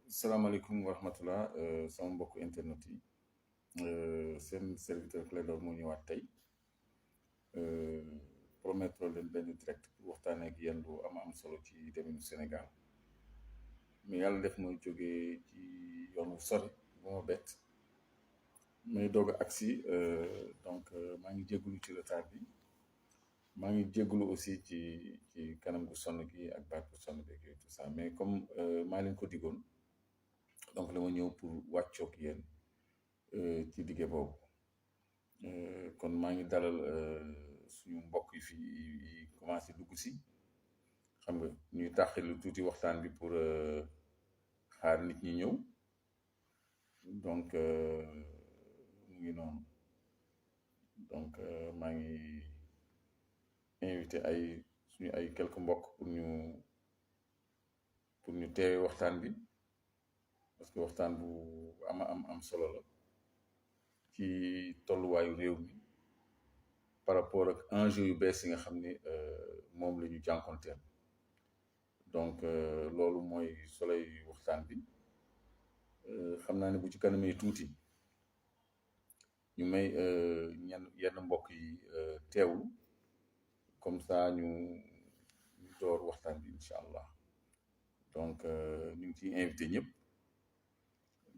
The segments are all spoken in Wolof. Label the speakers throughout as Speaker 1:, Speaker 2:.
Speaker 1: salaamaaleykum wa rahmatullah sama mbokk internet yi seen serviteur Clédor moo ñëwaat tey promettre leen benn direct pour waxtaanee ak yéen lu am solo ci deminu Sénégal mais yàlla def ma jógee ci yoonu sori bu ma bett may doog a agsi donc maa ngi jégalu ci retard bi maa ngi jégalu aussi ci kanam gu sonn gi ak baat bu sonn beeg yooyu tout ça mais comme maa leen ko digoon donc dama ñëw pour wàccoog yéen ci dige boobu kon maa ngi dalal suñu mbokk yi fi yi commencé dugg si xam nga ñuy tàqali tuuti waxtaan bi pour xaar nit ñi ñëw donc mu ngi noonu donc maa ngi invité suñu ay quelques mbokk pour ñu teewe waxtaan bi parce que waxtaan bu am solo la ci tolluwaayu réew mi par rapport ak enjeu yu bees yi nga xam ni moom la ñu jànkonteel donc loolu mooy soloy waxtaan bi xam naa ne bu ci kanamee tuuti ñu may yenn mbokk yi teewlu comme ça ñu door waxtaan bi incha allah donc ñu ngi ciy invité ñëpp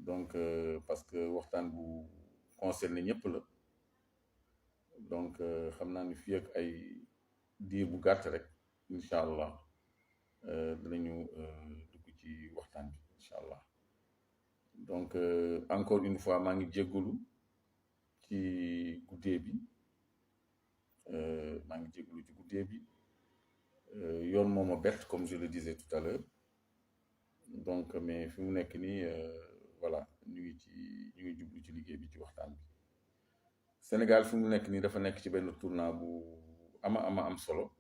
Speaker 1: donc parce que waxtaan bu concerné ñëpp la donc xam naa ni fii ak ay diir bu gàtt rek incha allah dinañu dugg ci waxtaan bi incha allah donc encore une fois maa ngi jéggalu ci guddee bi maa ngi jéggalu ci guddee bi yoon moo ma bett comme je le disais tout à l'heure donc mais fi mu nekk nii voilà ñu ngi jublu ci liggéey bi ci waxtaan bi Sénégal fi mu nekk nii dafa nekk ci benn tournant bu am solo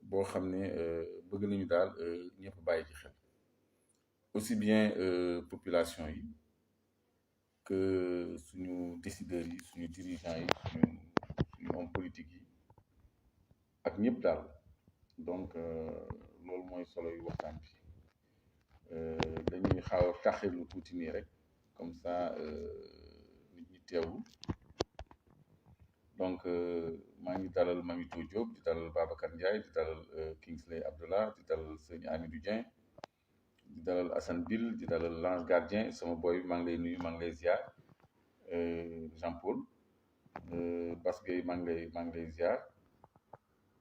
Speaker 1: boo xam ne bëgg nañu daal ñëpp bàyyi ci xel aussi bien population yi que suñu décideurs yi suñu dirigeants yi suñu homme politique yi ak ñëpp daal donc loolu mooy solo yu waxtaan bi dañuy xaw a taxirlu tuuti nii rek comme ça nit ñi teewlu donc maa ngi dalal Mamito Diop di dalal Babacar Ndiaye di dalal Kingsley Abdallah di dalal sëñ Amidou Dieng di dalal Assane Bill di dalal Lange Gardien sama boy bi maa ngi lay nuyu maa ngi lay ziar Jean Paul Bass Gueye maa ngi lay ziar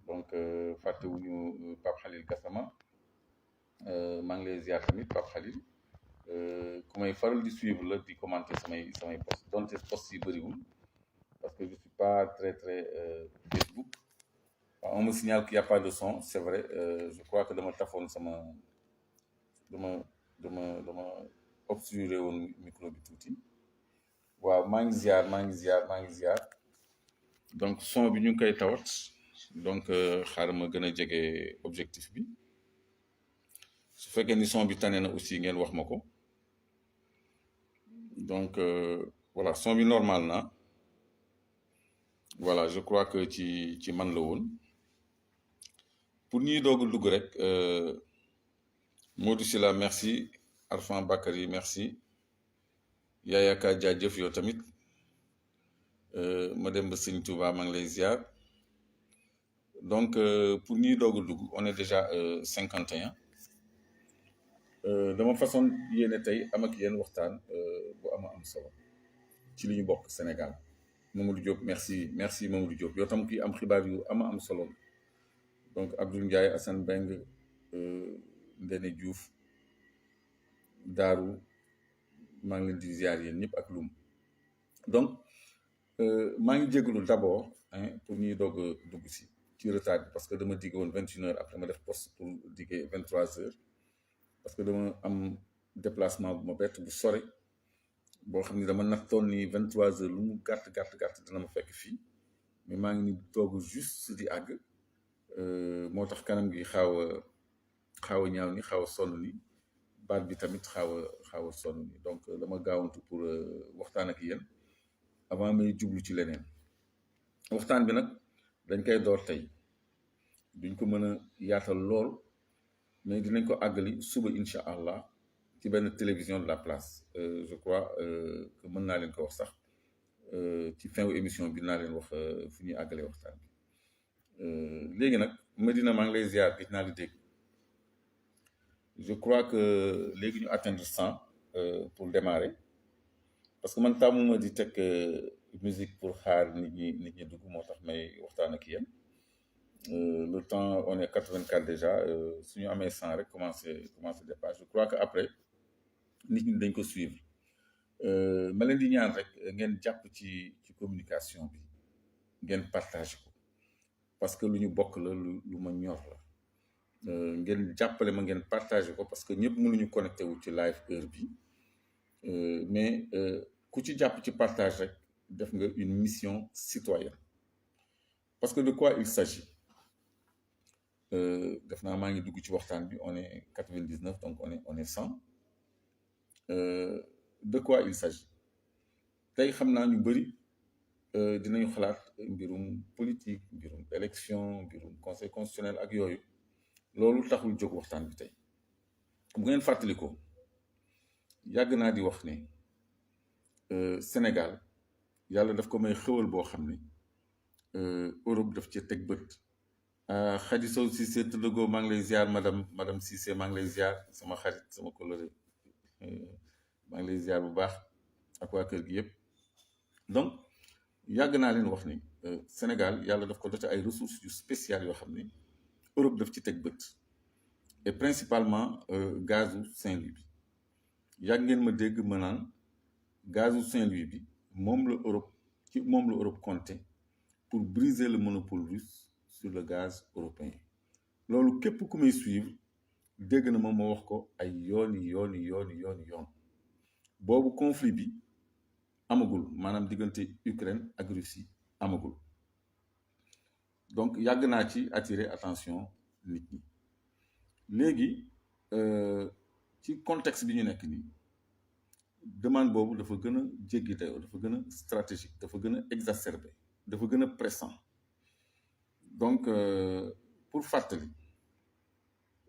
Speaker 1: donc fàttewuñu Pape Khalil Gassama maa ngi lay ziar tamit Pape Khalil ku may faral di suivre la di commenter samay post donte post yi bëriwul parce que je suis pas très Facebook on me signale qu'il y a pas de son c'est vrai je crois que dama tafoon dama obstrué woon micro bi tuuti waaw maa ngi ziar donc son bi ñu ngi koy tawat donc xaaral ma gën a jege objectif bi su fekkee ni son bi tane na aussi ngeen wax ma ko donc voilà son bi normal na voilà je crois que ci man la woon pour ñuy doog a dugg rek Modou Sylla merci Arfan Bakary merci Yaya Ka jaajëf yow tamit ma dem ba Sëñ Touba maa ngi lay ziar donc pour ñuy doog a dugg on est déjà 51 dama façon yéene tey am ak yéen waxtaan bu am solo ci li ñu bokk Sénégal Mamadou Diop merci Mamadou Diop yow tam kii am xibaar yu am solo donc Abdoul Ndiaye Assane Beng Ndene Diouf Daaru maa ngi leen di ziar yéen ñëpp ak lum donc maa ngi jégalu d'abord pour ñuy doog a dugg ci retard bi parce que dama digg woon 21h après ma def poste pour diggee 23h parce que dama am déplacement bu ma bett bu sore boo xam ni dama nattoon ni 23h lu mu gàtt dina ma fekk fii mais maa ngi ni toog juste di àgg moo tax kanam gi xaaw a ñaaw ni xaaw a sonn ni baat bi tamit xaaw a sonn ni donc dama gaawantu pour waxtaan ak yéen avant may jublu ci leneen waxtaan bi nag dañ koy door tey duñ ko mën a yaatal lool mais dinañ ko àggali suba incha allah ci benn télévision de la place. Je crois que mën naa leen ko wax sax ci fin wu émission bi naa leen wax fu ñuy àggalee waxtaan bi. léegi nag Medina maa ngi lay ziar gis naa li dégg. Je crois que léegi ñu atteindre 100 pour démarrer parce que man tàmmuma di teg musique pour xaar nit ñi dugg moo tax may waxtaan ak yéen. Le temps on est 84 déjà su ñu amee 100 rek commencé départ. Je crois que après nit ñi dañ ko suivre ma leen di ñaan rek ngeen jàpp ci communication bi ngeen partage ko parce que lu ñu bokk la lu ma ñor la. ngeen jàppale ma ngeen partagé ko parce que ñëpp mënuñu connecté wu ci live heure bi mais ku ci jàpp ci partage rek def nga une mission citoyenne parce que de quoi il s'agit def naa maa ngi dugg ci waxtaan bi on est 99 donc on est 100 de quoi il s'agit tey xam naa ñu bëri dinañu xalaat mbirum politique mbirum élection mbirum conseil constitutionnel ak yooyu loolu taxul jóg waxtaan bi tey bu ngeen fàttalikoo yàgg naa di wax ne Sénégal yàlla daf ko may xëwal boo xam ne Europe daf ci teg bët. Khady Sow Cissé tëddëgoo maa ngi lay ziar madame Cissé maa ngi lay ziar sama xarit sama coloré maa ngi lay ziar bu baax ak waa kër gi yëpp. donc yàgg naa leen wax ni Sénégal yàlla daf ko dote ay ressources yu spéciales yoo xam ne Europe daf ci teg bët et principalement gazu Saint-Louis bi yàgg ngeen ma dégg ma naan gazu Saint-Louis bi moom la Europe compté pour briser le monopole russe sur le gaz européen. loolu képp ku may suivre dégg na ma wax ko ay yoon boobu conflit bi amagul maanaam diggante Ukraine ak Russie amagul. donc yàgg naa ci attirer attention nit ñi léegi ci contexte bi ñu nekk nii demande boobu dafa gën a jéggi dayoo dafa gën a stratégique dafa gën a exacerbé dafa gën a pressant. donc pour fàttali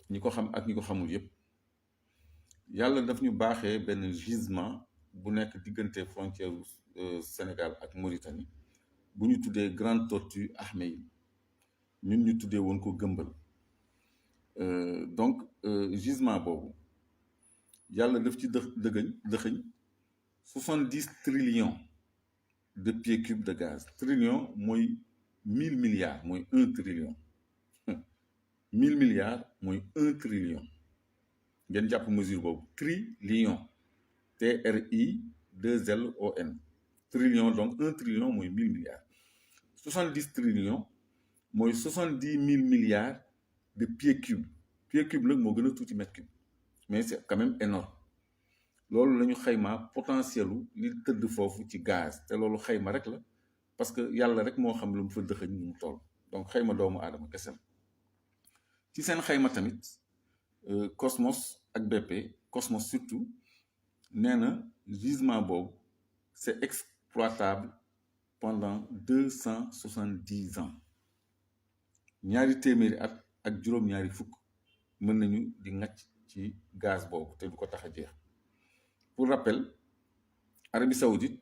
Speaker 1: ñi ko xam ak ñi ko xamul yépp yàlla daf ñu baaxee benn gisement bu nekk diggante frontière Sénégal ak Mauritanie bu ñu tuddee Grande Tortue Ahmeyim ñun ñu tuddee woon ko Gëmbal. donc gisement boobu yàlla daf ci dëxëñ 70 trillions de pieds cubes de gaz. trillion mooy 1000 milliards mooy 1 trillion 1000 milliards mooy 1 trillion ngeen jàpp mesure boobu trillion TRI2LON trillion donc 1 trillion mooy 1000 milliards 70 trillions mooy 70 000 milliards de pieds cubes nag moo gën a tuuti mètre cube mais c'est quand même énorme. loolu la ñu xaymaa potentielu li tëdd foofu ci gaz te loolu xayma rek la parce que yàlla rek moo xam lu mu fa dëxëñ mu toll donc xayma doomu aadama kese la ci seen xayma tamit Cosmos ak BP Cosmos surtout nee na gisement boobu c'est exploitable pendant 270 ans ñaari téeméeri at ak juróom-ñaari fukk mën nañu di ngacc ci gaz boobu te du ko tax a jeex. pour rappel Arabie Saoudite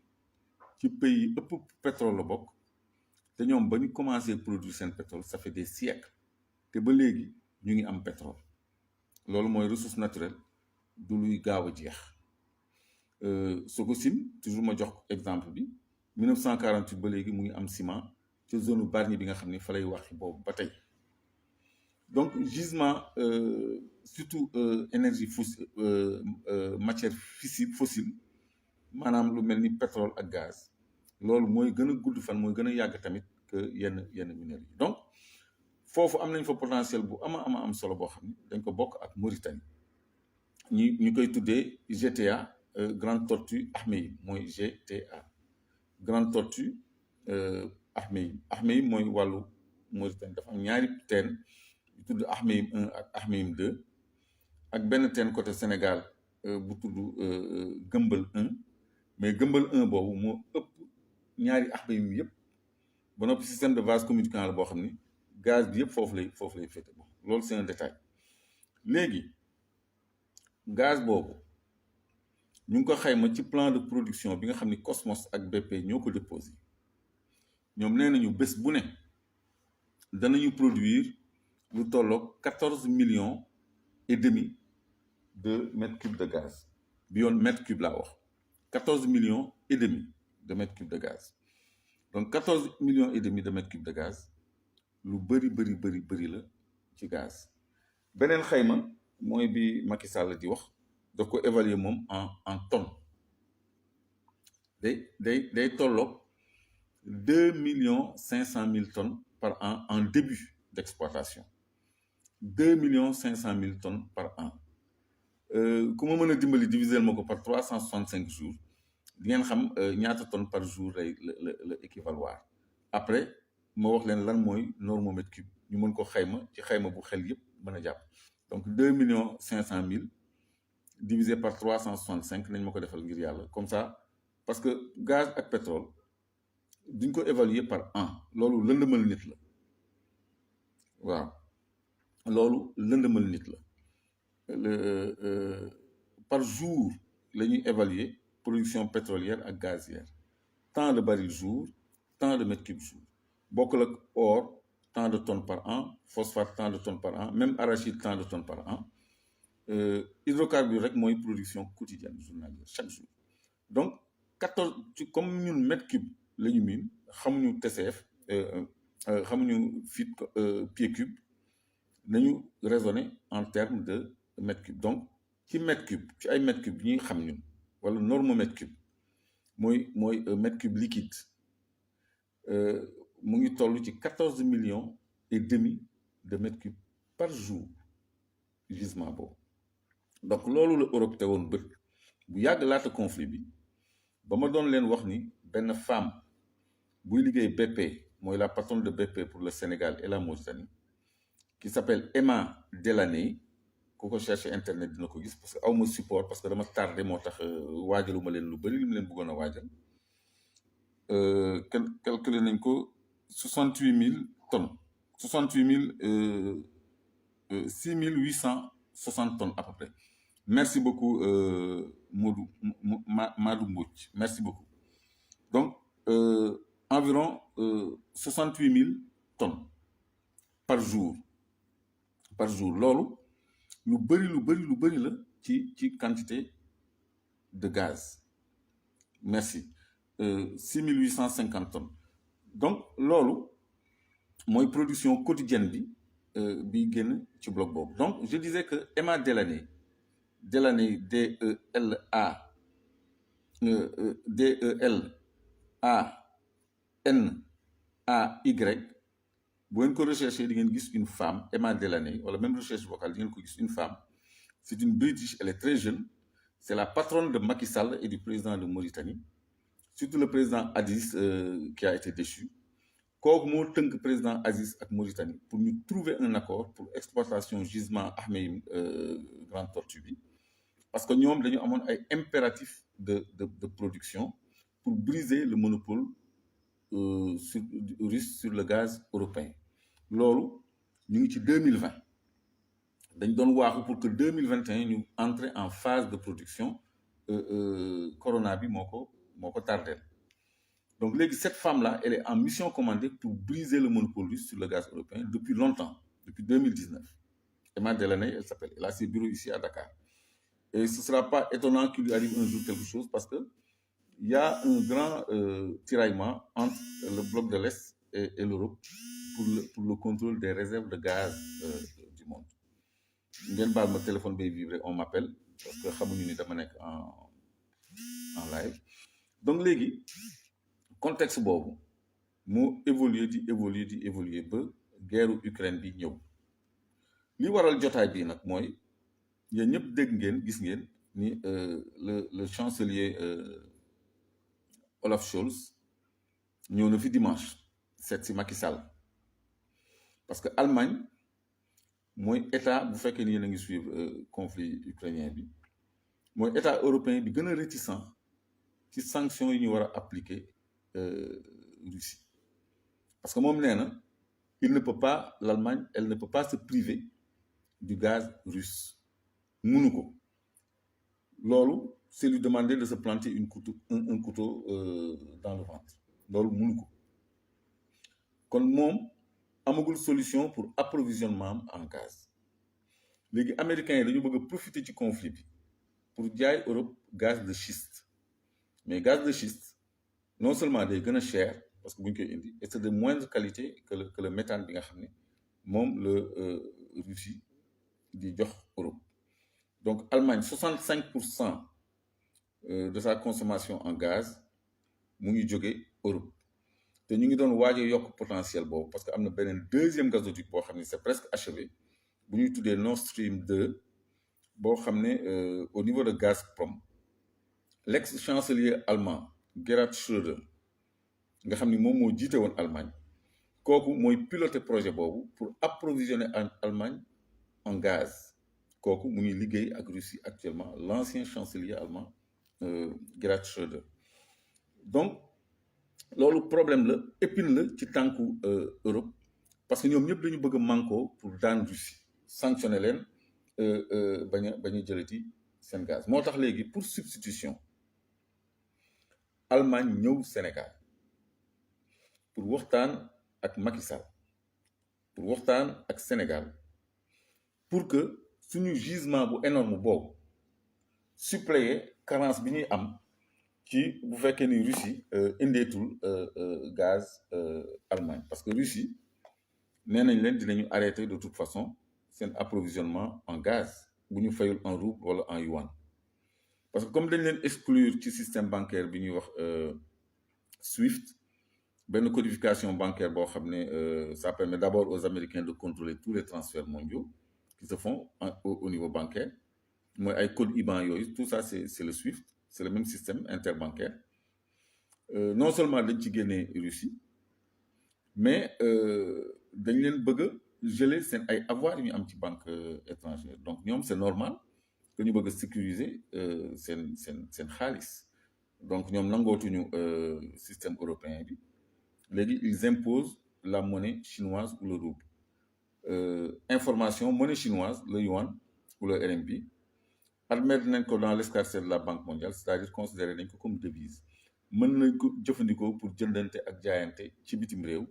Speaker 1: ci pays yi ëpp pétrole la bokk te ñoom ba ñu commencé produire seen pétrole ça fait des siècles te ba léegi ñu ngi am pétrole loolu mooy ressource naturelle du luy gaaw a jeex. Sococim toujours ma jox exemple bi 1948 ba léegi mu ngi am ciment ci zone Bargny bi nga xam ne fa lay waxi boobu ba tey. donc gisement surtout énergie matière fossile maanaam lu mel ni pétrole ak gaz loolu mooy gën a gudd fan mooy gën a yàgg tamit que yenn minéraux yi. donc foofu am nañ fa potentiel bu am solo boo xam ne dañ ko bokk ak Mauritanie ñu koy tuddee GTA Grande Tortue Ahmeyim mooy GTA Grande Tortue Ahmeyim mooy wàllu Mauritanie dafa am ñaari teen bu tudd Ahmeyim 1 ak Ahmeyim 2 ak benn teen côté Sénégal bu tudd Gëmbal 1 mais Gëmbal 1 boobu moo ëpp ñaari Ahmeyim yëpp ba noppi système de vase communicant la boo xam ni gaz bi yëpp foofu lay féete bon loolu c'est un détail. léegi gaz boobu ñu ngi ko xayma ci plan de production bi nga xam ni Cosmos ak BP ñoo ko déposé ñoom nee nañu bés bu ne danañu produire lu tolloog 14 millions et demi de mètres cubes de gaz bi yoon mètre cube laa wax 14 millions et demi de mètres cubes de gaz donc 14 millions et demi de mètres cubes de gaz lu bëri la ci gaz beneen xayma mooy bi Macky Sall di wax daf ko évaluer moom en tonnes day tolloog 2,5 millions tonnes par an en début d'exploitation 2,5 millions tonnes par an ku ma mën a dimbali diviser ma ko par 365 jours di ngeen xam ñaata tonnes par jour la équivaloir après ma wax leen lan mooy normomètre cube ñu mën ko xayma ci xayma bu xel yëpp mën a jàpp donc 2,5 millions divisé par 365 nañ ma ko defal ngir yàlla comme ça parce que gaz ak pétrole duñ ko évaluer par an loolu lëndëmal nit la waaw loolu lëndëmal nit la par jour la ñuy évaluer production pétrolière ak gazière tant de barils jour tant de mètres cubes jour bokkul ak or tant de tonnes par an phosphate tant de tonnes par an même arachide tant de tonnes par an hydrocarbures rek mooy production quotidienne journalière chaque jour donc 14 comme ñun mètre cube la ñu miin xamuñu TCF xamuñu feet pied cube nañu raisonner en termes de mètre cube donc ci mètre cube ci ay mètre cube ñuy xam ñun wala normomètre cube mooy mètre cube liquide mu ngi toll ci 14 millions et demi de mètres cubes par jour gisement boobu donc loolu la Europe te woon bët bu yàgg laata conflit bi ba ma doon leen wax ni benn femme buy liggéey BP mooy la patronne de BP pour le Sénégal et la Mauritanie qui s'appelle Emma Delaney ku ko chercher internet dina ko gis parce que awma support parce que dama tardé moo tax waajaluma leen lu bëri li mu leen bëggoon a waajal calculé nañ ko 68 000 tonnes 6 860 tonnes à peu près merci beaucoup Madou Mbodj merci beaucoup donc environ 68 000 tonnes par jour loolu lu bëri la ci quantité de gaz merci 6 850 tonnes donc loolu mooy production quotidienne bi génn ci bloc boobu donc je disais que Emma Delaney DELANEY bu ngeen ko recherché di ngeen gis une femme Emma Delaney wala même recherche vocale di ngeen ko gis une femme c'est une British, elle est très jeune c'est la patronne de Macky Sall et du président de Mauritanie surtout le président Aziz qui a été déchu kooku moo tënk président Aziz ak Mauritanie pour ñu trouver un accord pour exploitation gisement Ahmeyim Grande Tortue bi parce que ñoom dañu amoon ay impératifs de production pour briser le monopole russe sur le gaz européen loolu ñu ngi ci 2020 dañ doon waaxu pour que 2021 ñu entrer en phase de production corona bi moo ko tardeel donc léegi cette femme-là elle est en mission commandée pour briser le monopole russe sur le gaz européen depuis longtemps depuis 2019 Emma Delaney elle s'appelle elle a ses bureaux ici à Dakar et ce sera pas étonnant qu'il lui arrive un jour quelque chose parce que il y a un grand tiraillement entre le bloc de l'Est et l'Europe pour le contrôle des réserves de gaz du monde ngeen baal ma téléphone bay vibrer on m'appelle parce que xamuñu ni dama nekk en live donc léegi contexte boobu moo évoluer ba guerre Ukraine bi ñëw li waral jotaay bi nag mooy yéen ñëpp dégg ngeen gis ngeen ni le chancelier Olaf Scholz ñëw na fi dimanche seet si Macky Sall parce que Allemagne mooy état bu fekkee ni yéen a ngi suivre conflit ukrainien bi mooy état européen bi gën a réticent ci sanctions yi ñu war a appliquer Russie parce que moom nee na l'Allemagne elle ne peut pas se priver du gaz russe munu ko loolu c'est lui demander de se planter un couteau dans le ventre loolu munu ko kon moom amagul solution pour approvisionnement en gaz léegi américains yi dañu bëgg a profiter ci conflit bi pour jaay Europe gaz de schiste mais gaz de schiste non seulement day gën a cher parce que bu ñu koy indi et c'est de moindre qualité que le méthane bi nga xam ne moom la Russie di jox Europe donc Allemagne 65% de sa consommation en gaz mu ngi jóge Europe te ñu ngi doon waaj a yokk potentiel boobu parce que am na beneen deuxième gazoduc boo xam ne c'est presque achevé bu ñuy tuddee Nord Stream 2 boo xam ne au niveau de Gazprom l'ex-chancelier allemand Gerhard Schröder nga xam ni moom moo jiite woon Allemagne kooku mooy piloter projet boobu pour approvisionner Allemagne en gaz kooku mu ngi liggéey ak Russie actuellement l'ancien chancelier allemand Gerhard Schröder donc loolu problème la épine la ci tànku Europe parce que ñoom ñëpp dañu bëgg a manko pour daan Russie sanctionner leen bañ a jëlati seen gaz moo tax léegi pour substitution Allemagne ñëw Sénégal pour waxtaan ak Macky Sall pour waxtaan ak Sénégal pour que suñu gisement bu énorme boobu suppléer carence bi ñuy am ci bu fekkee ni Russie indeetul gaz Allemagne parce que Russie nee nañ leen dinañu arrêter de toute façon seen approvisionnement en gaz bu ñu fayul en rouble wala en yuan parce que comme dañ leen exclure ci système bancaire bi ñuy wax SWIFT benn codification bancaire boo xam ne ça permet d'abord aux Américains de contrôler tous les transferts mondiaux qui se font au niveau bancaire mooy ay code IBAN yooyu tout ça c'est le SWIFT c'est le même système interbancaire non seulement dañ ci génnee Russie mais dañ leen bëgg a geler seen ay avoirs yu ñu am ci banque étrangère donc ñoom c'est normal que ñu bëgg a sécuriser seen xaalis donc ñoom nangootuñu système européen bi léegi ils imposent la monnaie chinoise ou le rouble information monnaie chinoise le yuan ou le RMB admettre nañ ko dans l'escarcelle de la Banque mondiale c'est-à-dire considérer nañ ko comme devise mën nañ ko jëfandikoo pour jëndante ak jaayante ci bitim réew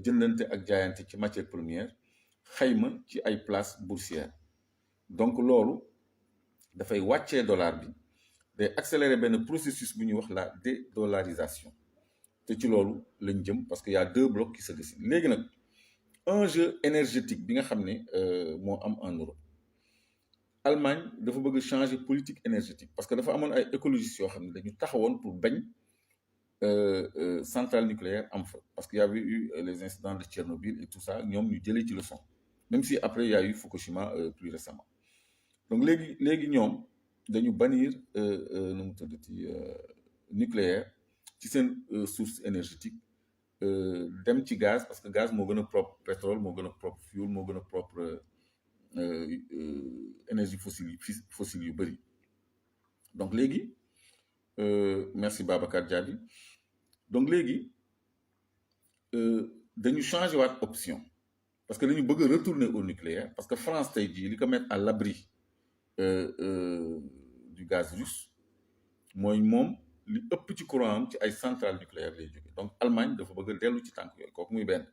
Speaker 1: jëndante ak jaayante ci matière première xayma ci ay places boursières donc loolu dafay wàccee dollar bi day accélérer benn processus bu ñuy wax la dédollarisation te ci loolu lañ jëm parce que y a deux blocs qui se dessinent léegi nag enjeu énergétique bi nga xam ne moo am en Europe Allemagne dafa bëgg changer politique énergétique parce que dafa amoon ay écologistes yoo xam ne dañu taxawoon pour bañ centrale nucléaire am fa parce qu'il y avait eu les incidents de Tchernobyl et tout ça ñoom ñu jëlee ci leçon même si après il y a eu Fukushima plus récemment donc léegi ñoom dañu bannir nu mu tuddati nucléaire ci seen source énergétique dem ci gaz parce que gaz moo gën a propre pétrole moo gën a propre fuel moo gën a propre énergie fossile yu bëri donc léegi merci Babacar Diaby donc léegi dañu changer waat option parce que dañu bëgg a retourner au nucléaire parce que France tey jii li ko mettre à l'abri du gaz russe mooy moom li ëpp ci courant am ci ay centrales nucléaires lay jóge donc Allemagne dafa bëgg a dellu ci tànk yooyu kooku muy benn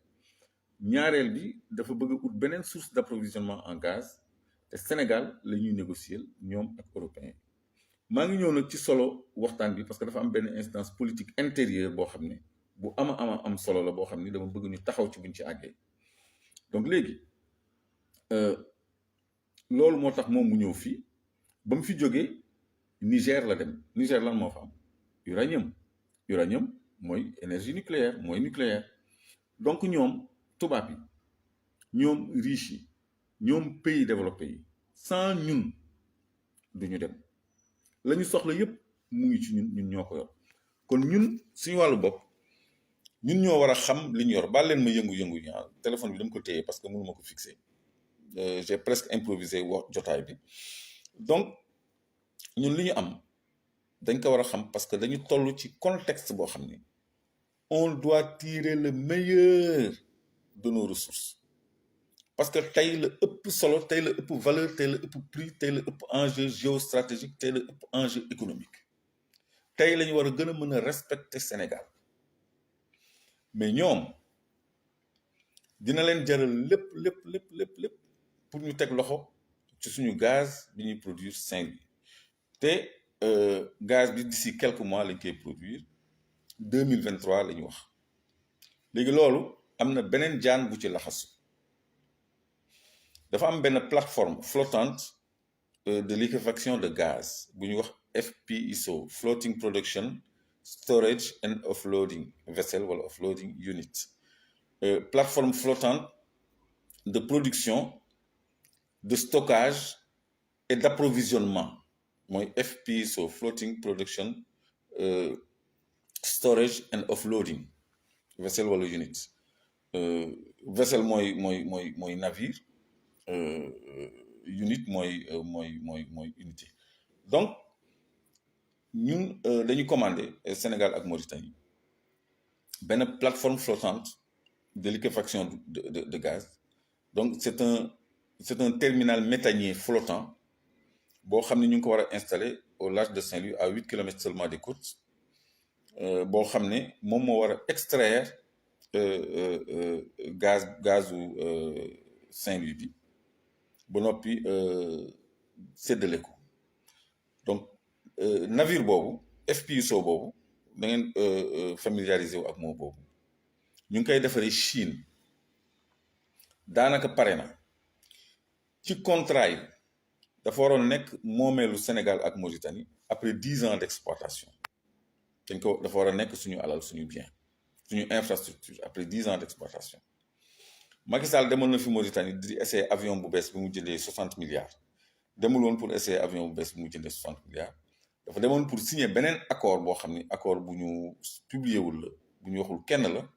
Speaker 1: ñaareel bi dafa bëgg a ut beneen source d'approvisionnement en gaz te Sénégal la ñuy négocier ñoom ak européens maa ngi ñëw nag ci solo waxtaan bi parce que dafa am benn instance politique intérieure boo xam ne bu am solo la boo xam ni dama bëgg ñu taxaw ci buñ ci àggee donc léegi loolu moo tax moom mu ñëw fii ba mu fi jógee Niger la dem Niger lan moo fa am uranium mooy énergie nucléaire mooy nucléaire donc ñoom tubaab yi ñoom riche yi ñoom pays développés yi sans ñun duñu dem la ñu soxla yépp mu ngi ci ñun ñoo ko yor kon ñun suñu wàllu bopp ñun ñoo war a xam li ñu yor baal leen ma yëngu-yëngu yi téléphone bi dama ko téye parce que mënu ma ko fixer j'ai presque improvisé wax jotaay bi donc ñun li ñu am dañ ko war a xam parce que dañu toll ci contexte boo xam ni on doit tirer le meilleur de nos ressources parce que tey la ëpp solo tey la ëpp valeur tey la ëpp prix tey la ëpp enjeu géostratégique tey la ëpp enjeu économique tey la ñu war a gën a mën a respecter Sénégal mais ñoom dina leen jaral lépp pour ñu teg loxo ci suñu gaz bi ñuy produire Saint-Louis te gaz bi d'ici quelques mois lañ koy produire 2023 la ñu wax léegi loolu am na beneen jaan bu ci laxasu dafa am benn plateforme flottante de liquéfaction de gaz bu ñuy wax FPSO Floating Production Storage and Offloading Vessel wala Offloading Unit plateforme flottante de production de stockage et d'approvisionnement mooy FPSO Floating Production Storage and Offloading Vessel wala unit vessel mooy navire unit mooy unité donc ñun dañu commandé Sénégal ak Mauritanie benn plateforme flottante de liquéfaction de gaz donc c'est un terminal méthanier flottant boo xam ne ñu ngi ko war a installer au large de Saint-Louis à 8 kilomètres seulement des côtes boo xam ne moom moo war a extraire gazu Saint-Louis bi ba noppi séddale ko donc navire boobu FPSO boobu da ngeen familiariser wu ak moom boobu ñu ngi koy defaree Chine daanaka pare na ci contrat yi dafa waroon nekk moomeelu Sénégal ak Mauritanie après 10 ans d'exploitation dafa war a nekk suñu alal suñu bien suñu infrastructure après 10 ans d'exploitation Macky Sall demoon na fi Mauritanie di essayer avion bu bees bi mu jëndee 60 milliards demul woon pour essayer avion bu bees bi mu jëndee 60 milliards dafa demoon pour signer beneen accord boo xam ni accord bu ñu publié wul la bu ñu waxul kenn la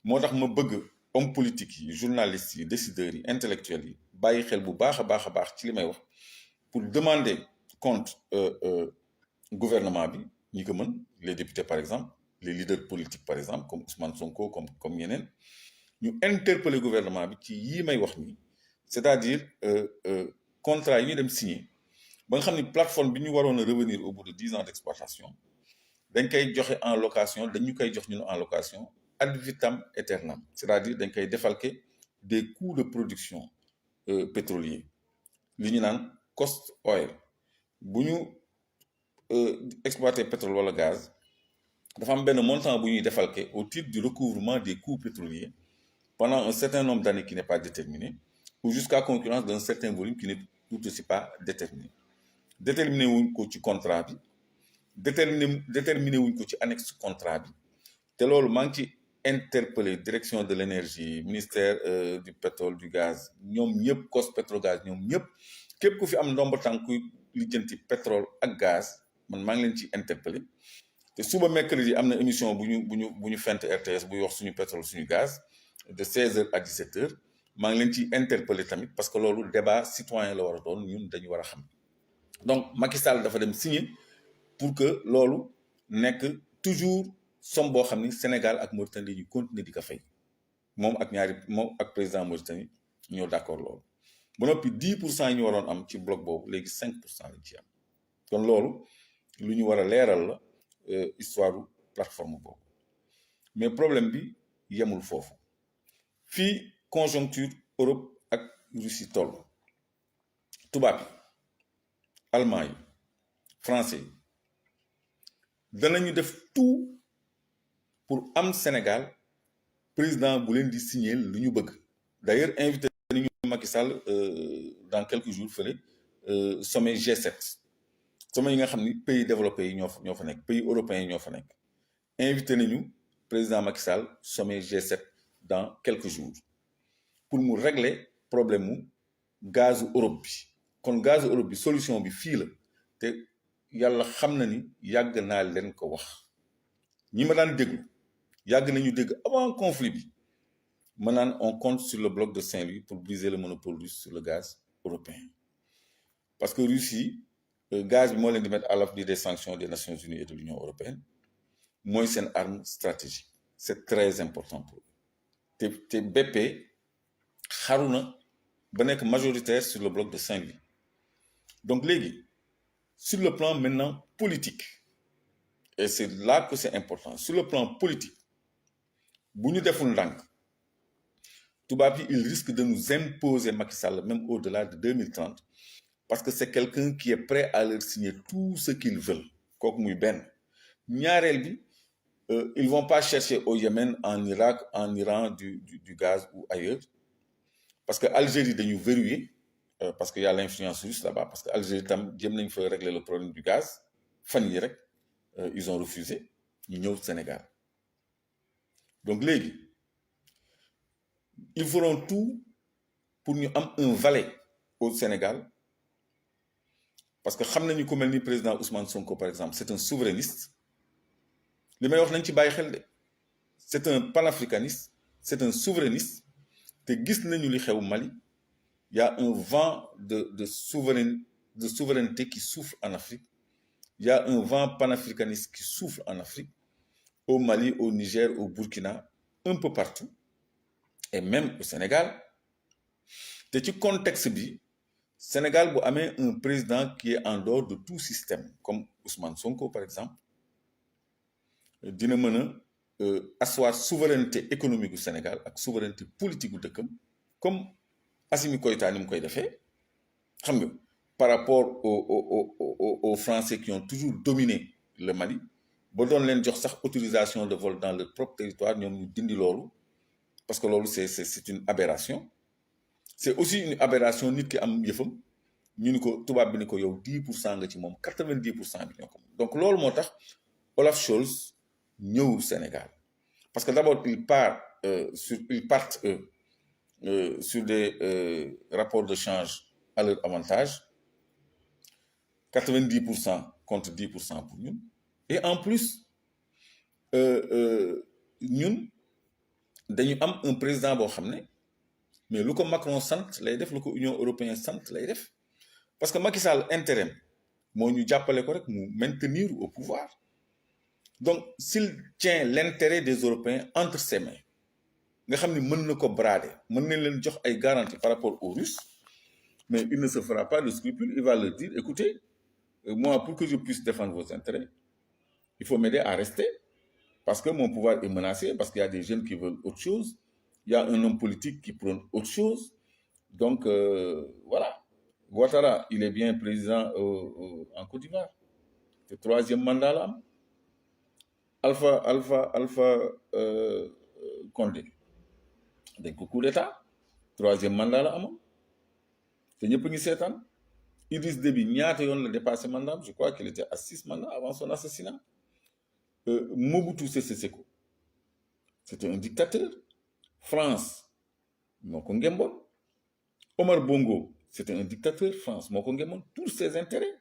Speaker 1: moo tax ma bëgg homme politique yi journalistes yi décideurs yi intellectuels yi bàyyi xel bu baax a baax ci li may wax pour demander compte gouvernement bi ñi ko mën les députés par exemple les leaders politiques par exemple comme Ousmane Sonko comme ñeneen ñu interpeller gouvernement bi ci yii may wax nii c'est-à-dire contrat yi ñu dem signer ba nga xam ni plateforme bi ñu waroon a revenir au bout de 10 ans d'exploitation dañ koy joxe en location dañu koy jox ñun en location ad vitam aeternam c'est-à-dire dañ koy défalquer des coûts de production pétrolier li ñu naan cost oil bu ñu exploiter pétrole wala gaz dafa am benn montant bu ñuy défalquer au titre du recouvrement des coûts pétroliers pendant un certain nombre d'années qui n'est pas déterminé ou jusqu'à concurrence d'un certain volume qui n'est tout aussi pas déterminé wuñ ko ci contrat bi déterminé wuñ ko ci annexe contrat bi te loolu maa ngi ci interpellé direction de l'énergie ministère du pétrole du gaz ñoom ñëpp COS Petrogaz ñoom ñëpp képp ku fi am ndomba tànk kuy lijjanti pétrole ak gaz man maa ngi leen ci interpellé te suba mercredi am na émission bu ñu fent RTS buy wax suñu pétrole suñu gaz de 16h à 17h maa ngi leen ci interpellé tamit parce que loolu débat citoyen la war a doon ñun dañu war a xam donc Macky Sall dafa dem signer pour que loolu nekk toujours somme boo xam ni Sénégal ak Mauritanie dañuy continuer di ko fay moom ak président Mauritanie ñoo d'accord loolu ba noppi 10% yi ñu waroon am ci bloc boobu léegi 5% lañ ci am kon loolu lu ñu war a leeral la histoire plateforme boobu mais problème bi yemul foofu fii conjoncture Europe ak Russie toll tubaab yi allemand yi français yi danañu def tout pour am Sénégal président bu leen di signer lu ñu bëgg d'ailleurs invité nañu Macky Sall dans quelques jours fële sommet G7 sommet yi nga xam ni pays développés yi ñoo fa nekk pays européens yi ñoo fa nekk invité nañu président Macky Sall sommet G7 dans quelques jours pour mu régler problème mu gazu Europe bi kon gazu Europe bi solution bi fii la te yàlla xam na ni yàgg naa leen ko wax ñi ma daan déglu yàgg nañu dégg avant conflit bi ma naan on compte sur le bloc de Saint-Louis pour briser le monopole russe sur le gaz européen parce que Russie gaz bi moo leen di mettre à l'abri des sanctions des Nations Unies et de l'Union européenne mooy seen arme stratégique c'est très important pour eux te BP xaru na ba nekk majoritaire sur le bloc de Saint-Louis. Donc léegi sur le plan maintenant politique, et c'est là que c'est important, sur le plan politique bu ñu deful ndànk tubaab yi il risque de nous imposer Macky Sall même au-delà de 2030 parce que c'est quelqu'un qui est prêt à leur signer tout ce qu'ils veulent kooku muy benn ñaareel bi ils vont pas chercher au Yémen, en Irak, en Iran du gaz ou ailleurs parce que Algérie dañu verrouillé parce que y a l'influence russe là-bas parce que Algérie tam jëm nañ fa régler le problème du gaz fan yi rek ils ont refusé ñu ñëw Sénégal donc léegi ils feront tout pour ñu am un valet au Sénégal parce que xam nañu ku mel ni président Ousmane Sonko par exemple c'est un souverainiste li may wax nañ ci bàyyi xel de c'est un panafricaniste c'est un souverainiste te gis nañu li xew Mali il y a un vent de souveraineté qui souffle en Afrique il y a un vent panafricaniste qui souffle en Afrique au Mali au Niger au Burkina un peu partout et même au Sénégal te ci contexte bi Sénégal bu amee un président qui est en dehors de tout système comme Ousmane Sonko par exemple dina mën a asseoir souveraineté économique du Sénégal ak souveraineté politique du dëkkam comme Assimi Goïta ni mu koy defee xam nga par rapport aux Français qui ont toujours dominé le Mali ba doon leen jox sax autorisation de vol dans leur propre territoire ñoom ñu dindi loolu parce que loolu c'est une aberration c'est aussi une aberration nit ki am yëfam ñu ni ko tubaab bi ni ko yow 10% nga ci moom 90% bi ñoo ko moom donc loolu moo tax Olaf Scholz ñëw Sénégal parce que d'abord ils partent sur des rapports de change à leur avantage 90% contre 10% pour ñun et en plus ñun dañu am un président boo xam ne mais lu ko Macron sant lay def lu ko Union européenne sant lay def parce que Macky Sall intérêt moo ñu jàppale ko rek mu maintenir au pouvoir donc s'il tient l'intérêt des Européens entre ses mains nga xam ni mën na ko brader mën nañ leen jox ay garanties par rapport aux Russes mais il ne se fera pas de scrupule il va leur dire écoutez moi pour que je puisse défendre vos intérêts il faut m'aider à rester parce que mon pouvoir est menacé parce qu'il y a des jeunes qui veulent autre chose il y a un homme politique qui prône autre chose donc voilà Ouattara il est bien président en Côte d'Ivoire te 3e mandat la am Alpha Condé dañ ko coup d'état 3e mandat la amoon te ñëpp ngi seetaan Idriss Déby ñaata yoon la dépassé mandat je crois qu'il était à 6 mandats avant son assassinat Mobutu Sese Seko c'était un dictateur France moo ko ngemboon Omar Bongo c'était un dictateur France moo ko ngemboon tous ses intérêts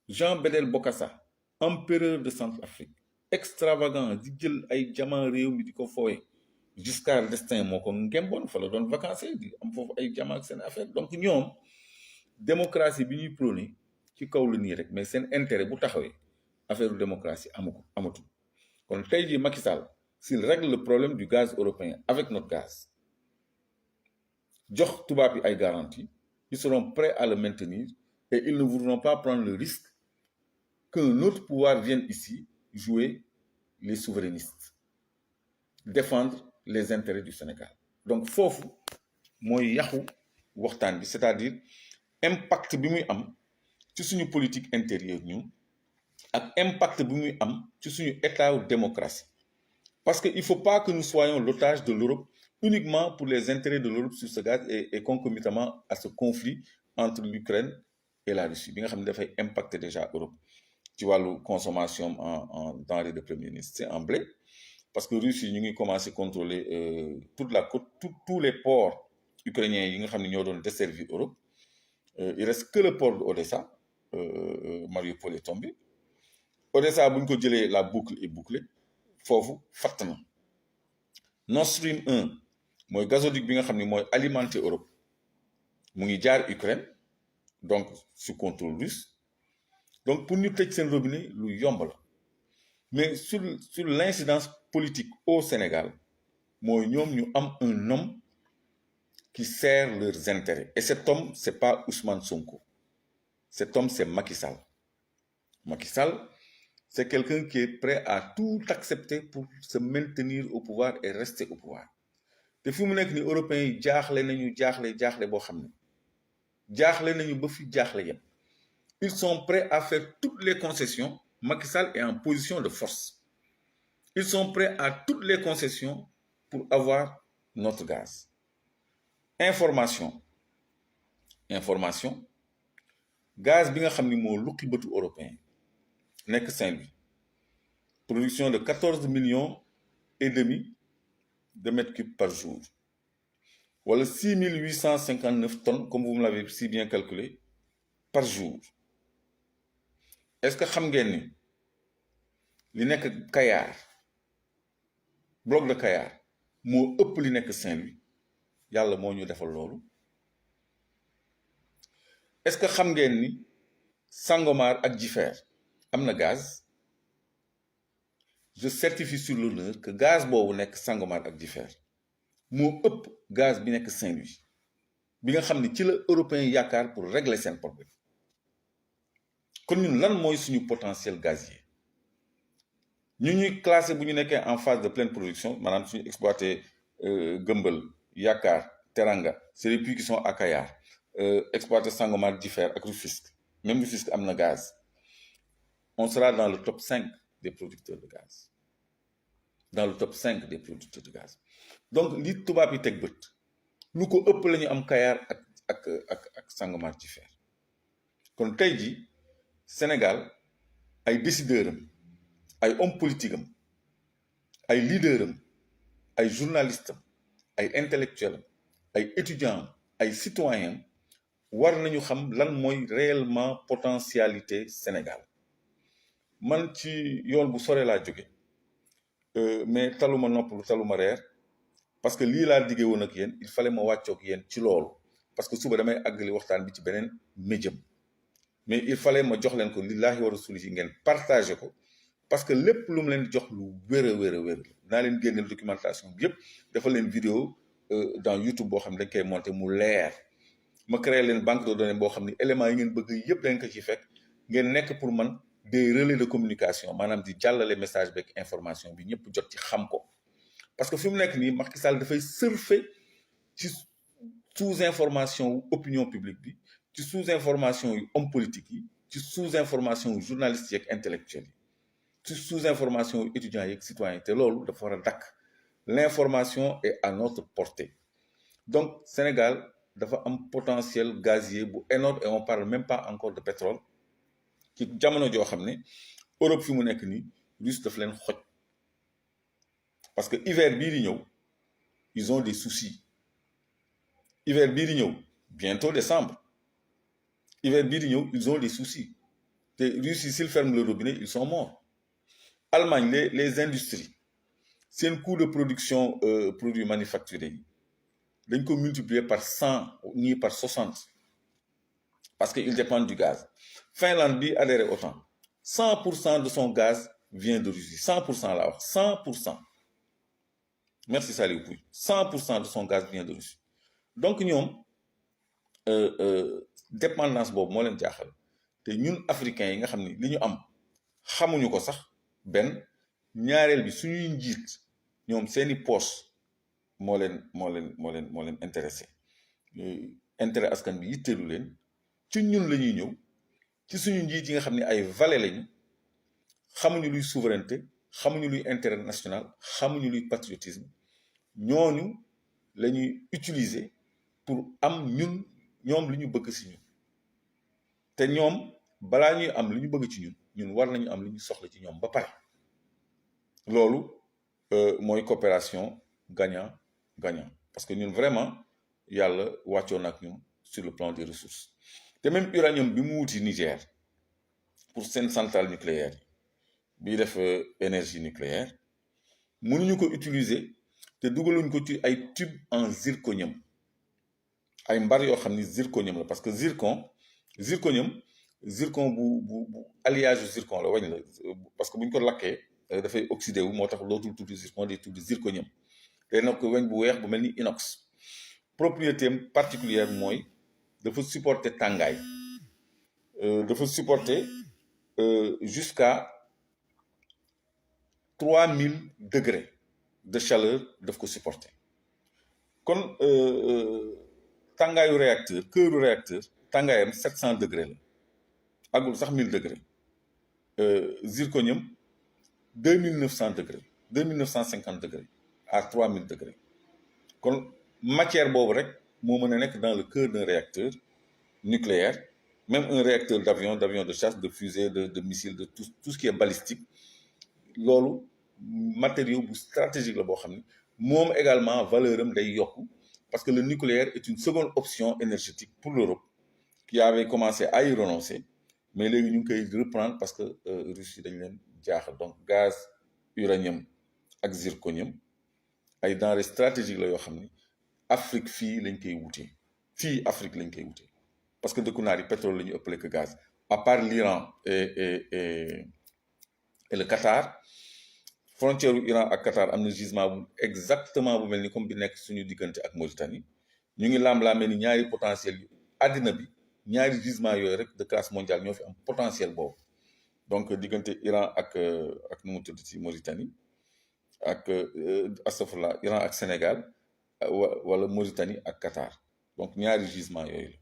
Speaker 1: Jean Bédel Bokassa empereur de Centrafrique extravagant di jël ay jaman réew mi di ko fooye Giscard d'Estaing moo ko ngemboon fa la doon vacances di am foofu ay jaman ak seen affaire donc ñoom démocratie bi ñuy prôné ci kaw la nii rek mais seen intérêt bu taxawee affaire démocratie amatul kon tey jii Macky Sall s'il règle le problème du gaz européen avec notre gaz jox tubaab yi ay garanties ils seront prêts à le maintenir et ils ne voudront pas prendre le risque qu'un autre pouvoir vienne ici jouer les souverainistes défendre les intérêts du Sénégal donc foofu mooy yàqu waxtaan bi c'est-à-dire impact bi muy am ci suñu politique intérieure ñun ak impact bi muy am ci suñu état de démocratie parce que il faut pas que nous soyons l'otage de l'Europe uniquement pour les intérêts de l'Europe sur ce gaz et concomitamment à ce conflit entre l'Ukraine et la Russie bi nga xam ne dafay impacter déjà Europe ci wàllu consommation en denrées de premier nécessité en blé parce que Russie ñu ngi commencer contrôler toute la côte tous les ports ukrainiens yi nga xam ne ñoo doon desservir Europe il reste que le port de Odessa Mariupol est tombé Odessa bu ñu ko jëlee la boucle est bouclée foofu fatt na Nord Stream 1 mooy gazoduc bi nga xam ne mooy alimenter Europe mu ngi jaar Ukraine donc sous contrôle russe donc pour ñu tëj seen robinet lu yomb la mais sur l'incidence politique au Sénégal mooy ñoom ñu am un homme qui sert leurs intérêts. Et cet homme, ce n'est pas Ousmane Sonko. Cet homme, c'est Macky Sall. Macky Sall, c'est quelqu'un qui est prêt à tout accepter pour se maintenir au pouvoir et rester au pouvoir. te fi mu nekk ni européens yi jaaxle nañu boo xam ne jaaxle nañu ba fi jaaxle yem. Ils sont prêts à faire toutes les concessions. Macky Sall est en position de force. Ils sont prêts à toutes les concessions pour avoir notre gaz. Information gaz bi nga xam ni moo luqi bëtu européen nekk Saint-Louis, production de 14 millions et demi de mètres cubes par jour, wala 6859 tonnes, comme vous me l'avez si bien calculé, par jour. Est-ce que xam ngeen ni li nekk Kayar, bloc de Kayar, moo ëpp li nekk Saint-Louis? Yàlla moo ñu defal loolu. Est-ce que xam ngeen ni Sangomar ak Jifeer am na gaz? Je certifie sur l'honneur que gaz boobu nekk Sangomar ak Jifeer moo ëpp gaz bi nekk Saint-Louis, bi nga xam ni ci la européen yaakaar pour régler seen problème. kon ñun lan mooy suñu potentiel gazier? ñu ñuy classé bu ñu nekkee en phase de pleine production, maanaam suñu exploité Gëmbël, Yaakaar, Teranga, c'est les puits qui sont à Kayar, exploité Sangomar, Jifeer ak Rufisque, même Rufisque am na gaz. On sera dans le top 5 des producteurs de gaz. Dans le top 5 des producteurs de gaz. Donc li tubaab yi teg bët lu ko ëpp la ñu am Kayar ak Sangomar, Jifeer. kon tey ji Sénégal ay décideurs am, ay hommes politiques am, ay leaders am, ay journalistes am, ay intellectuels am, ay étudiants am, ay citoyens am war nañu xam lan mooy réellement potentialité Sénégal. man ci yoon bu sore laa jóge, mais taluma noppalu taluma reer, parce que lii laa diggee woon ak yéen, il fallait ma wàccoog yéen ci loolu, parce que suba damay àggali waxtaan bi ci beneen médium. mais il fallait ma jox leen ko lillahi wa rasulihi ngeen partagé ko, parce que lépp lu mu leen di jox lu wér a wér naa leen génneel documentation bi yëpp, dafa leen vidéo dans YouTube boo xam ne dañ koy monté mu leer. ma créé leen banque de données boo xam ne éléments yi ngeen bëgg yëpp dañ ko ci fekk, ngeen nekk pour man des relais de communication, maanaam di jàllale message beeg information bi ñëpp jot ci xam ko. parce que fi mu nekk nii Macky Sall dafay surfer ci sous-information wu opinion publique bi, ci sous-information yu homme politique yi, ci sous-information yu journalistes yeeg intellectuels yi, ci sous-information yu étudiants yeeg citoyens yi, te loolu dafa war a dakk. L'information est à notre portée. donc Sénégal dafa am potentiel gazier bu énorme, et on parle même pas encore de pétrole, ci jamono joo xam ne Europe fi mu nekk nii Russie daf leen xoj, parce que hiver bii di ñëw ils ont des soucis. hiver bii di ñëw bientôt décembre, hiver bii di ñëw ils ont des soucis. te Russie s'ils ferment le robinet ils sont morts. Allemagne les industries seen coût de production produits manufacturés yi dañ ko multiplier par 100 ni par 60, parce que ils dépendent du gaz. Finlande bi adhéré OTAN, 100% de son gaz vient de Russie. 100% laa wax, 100%. merci Saliou Pouy, 100% de son gaz vient de Russie. donc ñoom dépendance boobu moo leen jaaxal. te ñun africains yi nga xam ni li ñu am xamuñu ko sax, benn. ñaareel bi suñuy njiit ñoom seeni poche moo leen intéressé. intérêt askan bi yitteelu leen. ci ñun la ñuy ñëw, ci suñu njiit yi nga xam ne ay valet lañu, xamuñu luy souveraineté, xamuñu luy intérêt national, xamuñu luy patriotisme. ñooñu la ñuy utiliser pour am ñoom li ñu bëgg ci ñun. te ñoom balaa ñuy am li ñu bëgg ci ñun war nañu am li ñu soxla ci ñoom ba pare. loolu mooy coopération gagnant gagnant, parce que ñun vraiment yàlla wàccoon ak ñun sur le plan des ressources. te même uranium bi mu wuti Niger pour seen centrale nucléaire bi def énergie nucléaire, mënuñu ko utiliser te dugaluñ ko ci ay tube en zirconium, ay mbar yoo xam ni zirconium la, parce que zirconium bu alliage zircon la, wañ la, parce que buñ ko lakkee dafay oxydé wu, moo tax dootul tudd zircon, day tudd zirconium. te nag weñ bu weex bu mel ni inox. propriété particulière mooy dafa supporter tàngaay dafa supporter jusqu'à 3000 degrés de chaleur daf ko supporter kon tàngaayu réacteur cœuru réacteur tàngaayam 700 degrés la agul sax 1000 degrés zirconium 2900 degrés 2950 degrés à 3000 degrés kon matière boobu rek moo mën a nekk dans le cœur d'un réacteur nucléaire même un réacteur d'avion de chasse de fusée de missile de tout ce qui est balistique loolu matériau bu stratégique la boo xam ne moom également valeur am day yokku parce que le nucléaire est une seconde option énergétique pour l'Europe qui avait commencé à y renoncer mais léegi ñu ngi koy reprendre parce que Russie dañ leen jaaxal donc gaz uranium ak zirconium ay denrées stratégiques la yoo xam ni Afrique fii lañ koy wutee fii Afrique lañ koy wutee parce que dëkku naar yi pétrole la ñu ëppale que gaz à part l'Iran et le Qatar frontière u Iran ak Qatar am na gisement bu exactement bu mel ni comme bi nekk suñu diggante ak Mauritanie ñu ngi laam-laamee ni ñaari potentiel yi àddina bi ñaari gisement yooyu rek de classe mondiale ñoo fi am potentiel boobu donc diggante Iran ak nu mu tudd ci Mauritanie ak astafurlah Iran ak Sénégal wala Mauritanie ak Qatar donc ñaari gisement yooyu la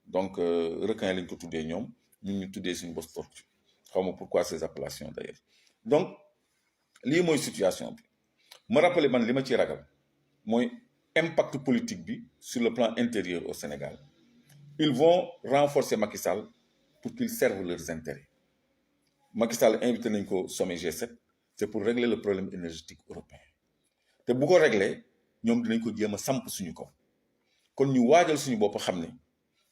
Speaker 1: donc requin lañ ko tuddee ñoom ñun ñu tuddee suñu bos tortue xaw ma pourquoi ces appellations d'ailleurs donc lii mooy situation bi ma rappelé man li ma ciy ragal mooy impact politique bi sur le plan intérieur au Sénégal ils vont renforcer Macky Sall pour qu'ils servent leurs intérêts Macky Sall invité nañ ko sommet G7 c'est pour régler le problème énergétique européen te bu ko régler ñoom dinañ ko jéem a samp suñu kaw kon ñu waajal suñu bopp xam ne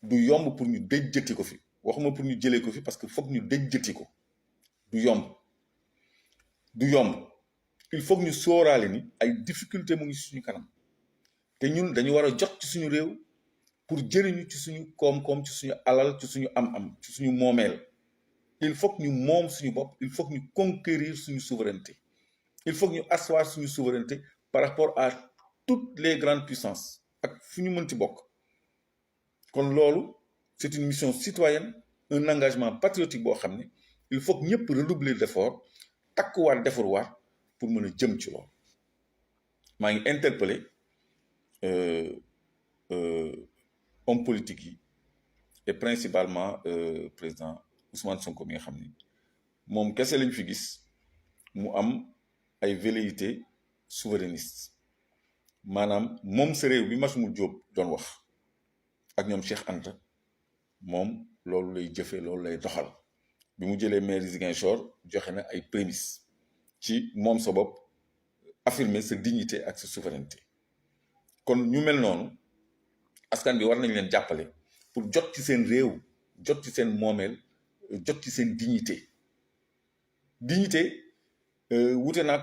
Speaker 1: du yomb pour ñu déjjati ko fi waxuma pour ñu jëlee ko fi parce que foog ñu déjjati ko du yomb il faut que ñu sóoraale ni ay difficulté mu ngi suñu kanam te ñun dañu war a jot ci suñu réew pour jëriñu ci suñu koom-koom ci suñu alal ci suñu am-am ci suñu moomeel il faut que ñu moom suñu bopp il faut que ñu conquérir suñu souveraineté il faut que ñu asseoir suñu souveraineté par rapport à toutes les grandes puissances ak fu ñu mënti bokk kon loolu c'est une mission citoyenne un engagement patriotique boo xam ne il faut que ñëpp redoubler d'efforts takkuwaat defarwaat pour mën a jëm ci loolu maa ngi interpellé homme politique yi et principalement président Ousmane Sonko mi nga xam ni moom kese lañ fi gis mu am ay velléités souverainistes maanaam moom sa réew bi Massoumou Diop doon wax ak ñoom Cheikh Anta moom loolu lay jëfee loolu lay doxal bi mu jëlee maire Ziguinchor joxe na ay prémices ci moom sa bopp affirmer sa dignité ak sa souveraineté kon ñu mel noonu askan bi war nañ leen jàppale pour jot ci seen réew jot ci seen moomeel jot ci seen dignité wute nag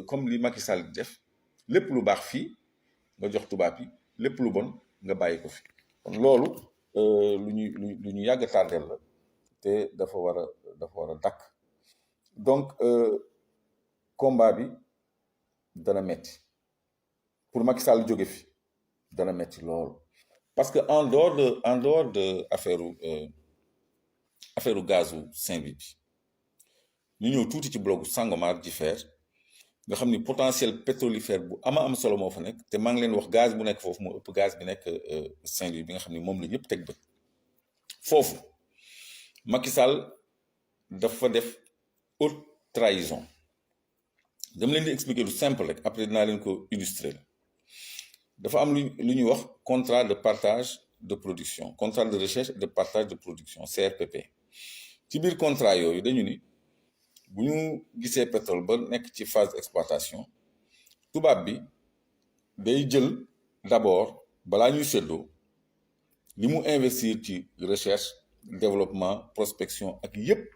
Speaker 1: comme li Macky Sall def lépp lu baax fii nga jox tubaab yi lépp lu bon nga bàyyi ko fi kon loolu lu ñu yàgg tardel la te dafa war a dakk donc combat bi dana metti pour Macky Sall jóge fi dana metti loolu parce que en dehors de affaire gazu Saint-Louis bi ñu ñëw tuuti ci bloc Sangomar Jifeer nga xam ni potentiel pétrolifère bu am solo moo fa nekk te maa ngi leen wax gaz bu nekk foofu moo ëpp gaz bi nekk Saint-Louis bi nga xam ni moom la ñëpp teg bët foofu Macky Sall dafa def haute trahison dama leen di expliquer lu simple rek après dinaa leen ko illustrer dafa am lu ñuy wax contrat de partage de production contrat de recherche et de partage de production CRPP ci biir contrat yooyu dañu ni bu ñu gisee pétrole ba nekk ci phase d'exploitation tubaab bi day jël d'abord balaa ñuy seddoo li mu investir ci recherche développement prospection ak yépp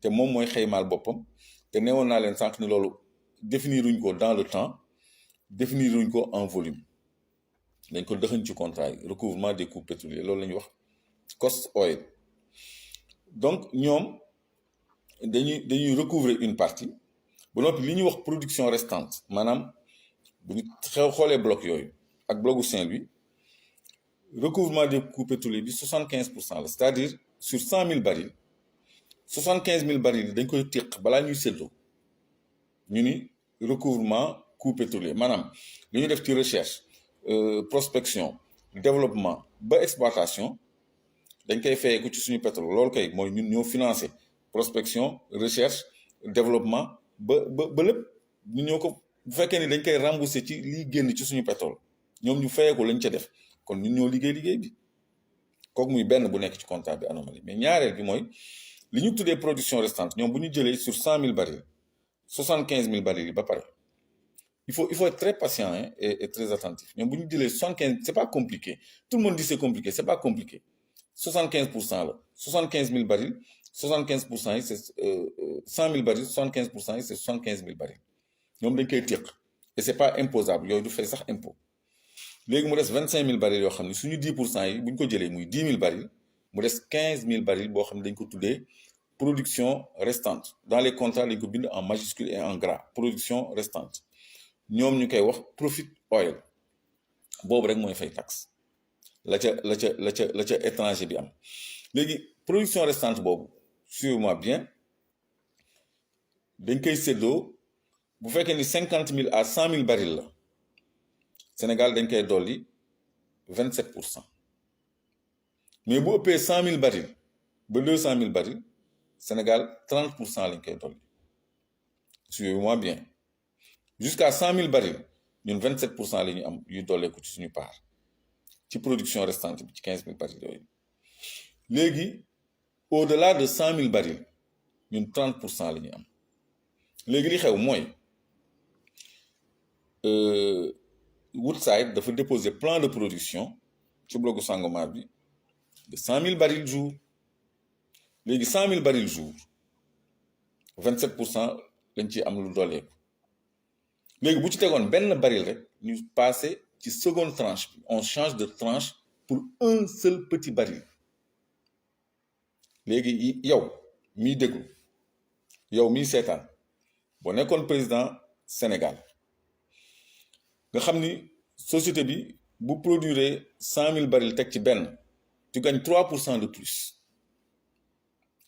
Speaker 1: te moom mooy xaymaal boppam te neewoon naa leen sànq ni loolu définiruñ ko dans le temps définiruñ ko en volume dañ ko dëxañ ci contrat yi recouvrement des coûts pétroliers loolu la ñuy wax cost oil donc ñoom dañuy recouvrer une partie ba noppi li ñuy wax production restante maanaam bu ñu xoolee bloc yooyu ak blocu Saint-Louis recouvrement des coûts pétroliers bi 75% la c'est-à-dire sur 100 000 barils 75 000 barils yi dañ koy téq balaa ñuy séddoo ñu ni recouvrement coût pétrolier maanaam li ñu def ci recherche prospection développement ba exploitation dañ koy fayee ko ci suñu pétrole loolu kay mooy ñun ñoo financé prospection recherche développement ba lépp ñu ñoo ko bu fekkee ni dañ koy remboursé ci liy génn ci suñu pétrole ñoom ñu fayee ko lañ ca def kon ñun ñoo liggéey bi kooku muy benn bu nekk ci contrat bi anomalie mais ñaareel bi mooy li ñu tuddee production restante ñoom bu ñu jëlee sur 100 000 barils 75 000 barils yi ba pare il faut être très patient hein, et très attentif ñoom bu ñu jëlee 75 c'est pas compliqué tout le monde dit c'est compliqué c'est pas compliqué 75% la 75 000 barils 75% yi c'est 100 000 barils 75% yi c'est 75 000 barils ñoom dañ koy téq et c'est pas imposable yooyu du fay sax impôt léegi mu des 25 000 barils yoo xam ne suñu 10% yi bu ñu ko jëlee muy 10 000 barils mu des 15 000 barils boo xam ne dañ ko tuddee production restante dans les contrats dañ ko bind en majuscule et en gras production restante ñoom ñu koy wax profit oil boobu rek mooy fay taxe la ca étranger bi am léegi production restante boobu suivez-moi bien dañ koy séddoo bu fekkee ni 50 000 à 100 000 barils la Sénégal dañ koy dolli 27%. mais bu ëppee 100 000 barils ba 200 000 barils Sénégal 30% lañ koy dolli suivez-moi bien jusqu'à 100 000 barils ñun 27% la ñu am yu dolleeku ci suñu part ci production restante bi ci 15 000 barils yooyu léegi au-delà de 100 000 barils ñun 30% la ñu am léegi li xew mooy Woodside dafa déposer plan de production ci blocu Sangomar bi de 100 000 barils jour léegi 100 000 barils jour 27% lañ ci am lu dolleeku léegi bu ci tegoon benn baril rek ñu passé ci seconde tranche bi on change de tranche pour un seul petit baril léegi yow miy déglu yow miy seetaan boo nekkoon président Sénégal nga xam ni société bi bu produire 100 000 barils teg ci benn tu gagnes 3% de plus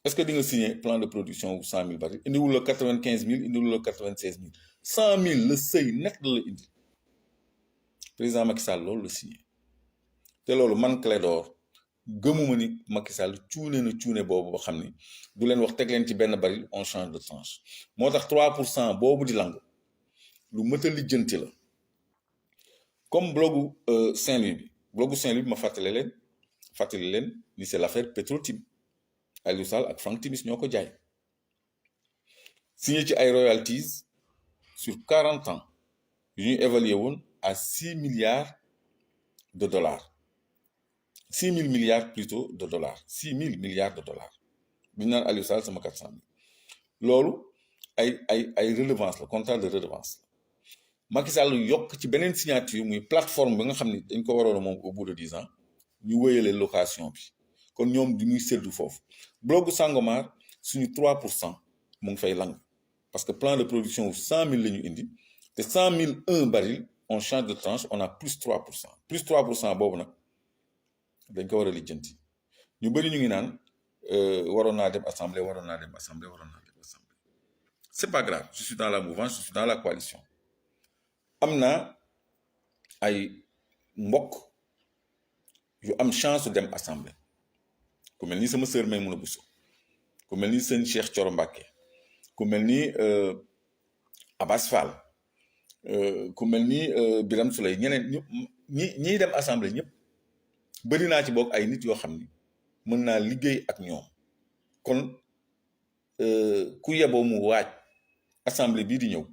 Speaker 1: est-ce que di nga signer plan de production wu 100 000 barils indiwul la 95 000 indiwul la 96 000 100 000 le seuil net la indi président Macky Sall loolu la signé te loolu man Clédor gëmuma ni Macky Sall cuune na cuune boobu ba xam ni du leen wax teg leen ci benn baril on change de tranche moo tax 3% boobu di lang lu mët a lijjanti la comme blogu Saint-Louis bi ma fàttali leen ni c'est l'affaire Petro-Tim Aliou Sall ak Franck Timis ñoo ko jaay signé ci ay royalties sur 40 ans yu ñuy évalué woon à 6 milliards de dollars 6 000 milliards plutôt de dollars 6 000 milliards de dollars bi ñu naan Aliou Sall sama 400 000 loolu ay redevance la contrat de redevance la Macky Sall yokk ci beneen signature muy plateforme bi nga xam ni dañ ko waroon a moom au bout de 10 ans ñu wéyale location bi kon ñoom du ñuy séddu foofu blocu Sangomar suñu 3% mu ngi fay lang parce que plan de production 100 000 la ñu indi te 100 001 barils on change de tranche on a plus 3% plus 3% boobu nag dañ ko war a lijjanti ñu bëri ñu ngi naan waroon naa dem assemblée c'est pas grave je suis dans la mouvance je suis dans la coalition am na ay mbokk yu am chance dem assemblée ku mel ni sama sœur Maïmouna Bousso ku mel ni sëñ Cheikh Thioro Mbacké ku mel ni Abass Fall ku mel ni Birame Souleye ñeneen ñiy dem assemblée ñëpp bëri naa ci bokk ay nit yoo xam ni mën naa liggéey ak ñoom kon ku yeboo mu waaj assemblée bii di ñëw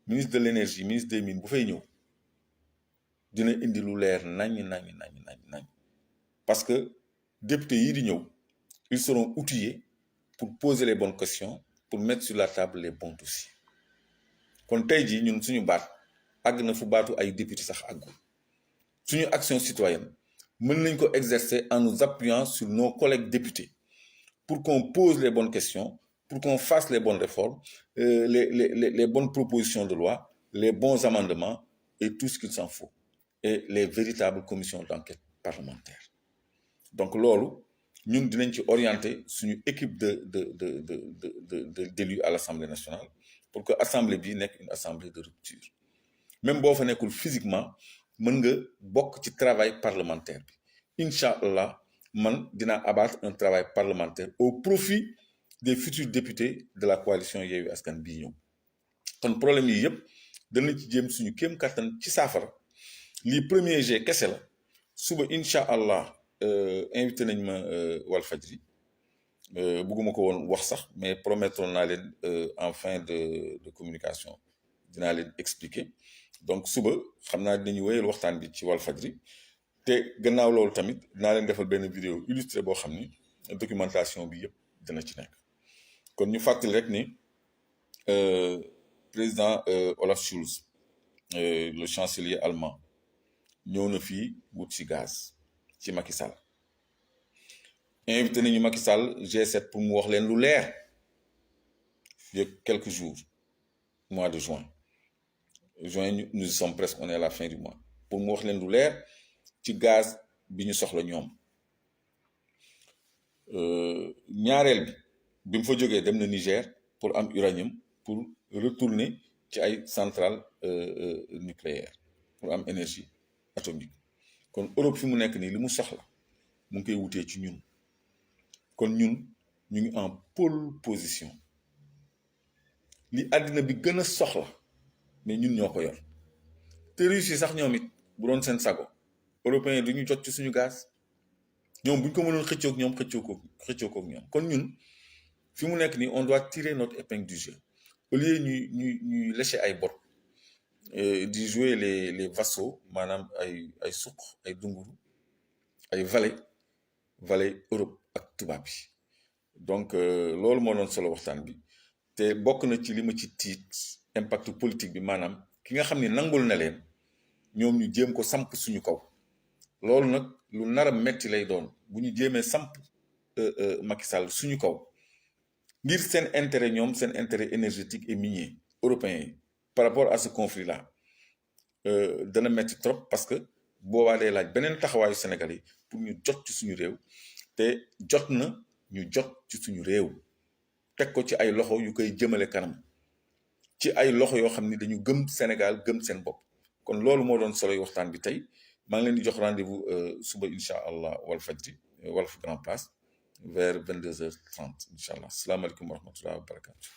Speaker 1: ministre de l'énergie ministre des mines bu fay ñëw dina indi lu leer nañ parce que député yii di ñëw ils seront outillés pour poser les bonnes questions pour mettre sur la table les bons dossiers kon tey jii ñun suñu baat àgg na fu baatu ay député sax àggul suñu action citoyenne mën nañ ko exercer en nous appuyant sur nos collègues députés pour qu'on pose les bonnes questions pour qu'on fasse les bonnes réformes les bonnes propositions de loi les bons amendements et tout ce qu'il s'en faut et les véritables commissions d'enquête
Speaker 2: parlementaire donc loolu ñun dinañ ci orienter suñu équipe d'élus à l'Assemblée nationale pour que assemblée bi nekk une assemblée de rupture même boo fa nekkul physiquement mën nga bokk ci travail parlementaire bi incha allah man dinaa abattre un travail parlementaire au profit des futurs députés de la coalition Yewwi Askan bii ñëw kon problème yi yëpp danañ ci jéem suñu kéem kattan ci saafara lii premier jet kese la suba incha allah invité nañ ma Walfadjri bëgguma ko woon wax sax mais promettoon naa leen en fin de communication dinaa leen expliquer donc suba xam naa dinañu wéyal waxtaan bi ci Walfadjri te gannaaw loolu tamit dinaa leen defal benn vidéo illustré boo xam ni documentation bi yëpp dina ci nekk kon ñu fàttali rek ni président Olaf Scholz le chancelier allemand ñëw na fii wut ci gaz ci Macky Sall invité nañu Macky Sall G7 pour mu wax leen lu leer il y a quelques jours mois de juin nous sommes presque on est à la fin du mois pour mu wax leen lu leer ci gaz bi ñu soxla ñoom ñaareel bi mu fa jógee dem na Niger pour am uranium pour retourner ci ay centrales nucléaires pour am énergie atomique kon Europe fi mu nekk nii li mu soxla mu ngi koy wutee ci ñun kon ñun ñu ngi en pole position li àddina bi gën a soxla mais ñun ñoo ko yor te Russie sax ñoom it bu doon seen sago européens du ñu jot ci suñu gaz ñoom bu ñu ko mënoon xëccoog ñoom xëccoo koog ñoom kon ñun fi mu nekk nii on doit tirer notre épingle du jeu au lieu ñuy lécher ay bor di jouer les vassaux maanaam ay suq ay dunguru ay valet Europe ak tubaab bi donc loolu moo doon solo waxtaan bi te bokk na ci li ma ci tiit impact politique bi maanaam ki nga xam ne nangul na leen ñoom ñu jéem ko samp suñu kaw loolu nag lu nar a metti lay doon bu ñu jéemee samp Macky Sall suñu kaw ngir seen intérêt ñoom seen intérêt énergétique et minier européen yi par rapport à ce conflit là dana metti trop parce que boobaa day laaj beneen taxawaayu Sénégal yi pour ñu jot ci suñu réew te jot na ñu jot ci suñu réew teg ko ci ay loxo yu koy jëmale kanam ci ay loxo yoo xam ni dañu gëm Sénégal gëm seen bopp kon loolu moo doon solo waxtaan bi tey maa ngi leen di jox rendez-vous suba incha allah Walfadjri Walf Grand Place vers 22h30 incha allah salaamaaleykum wa rahmatulah wa barakatu